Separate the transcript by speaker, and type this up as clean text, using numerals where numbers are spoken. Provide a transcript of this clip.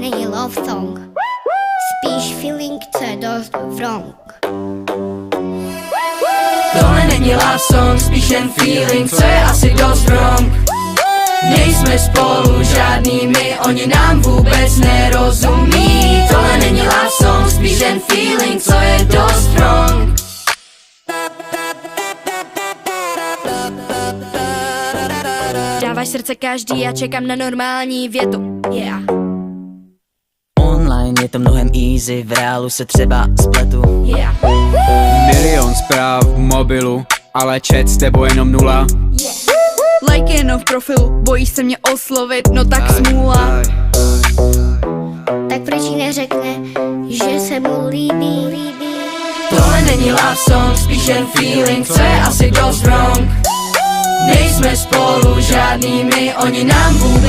Speaker 1: není love song, spíš feeling, co je dost wrong.
Speaker 2: Tohle není love song, spíš jen feeling, co je asi dost wrong. Nejsme spolu žádný my, oni nám vůbec nerozumí. Tohle není love song, spíš jen feeling, co je dost wrong.
Speaker 3: Dáváš srdce každý a čekám na normální větu. Yeah.
Speaker 4: Online je to mnohem easy, v reálu se třeba spletu.
Speaker 3: Yeah.
Speaker 5: Milion zpráv v mobilu, ale chat s tebou jenom 0.
Speaker 3: Like jenom v profilu, bojíš se mě oslovit, no tak smůla.
Speaker 1: Tak proč jí neřekne, že se mu líbí?
Speaker 2: Tohle není love song, spíš jen feeling, co je asi dost wrong. Nejsme spolu žádný my, oni nám vůbec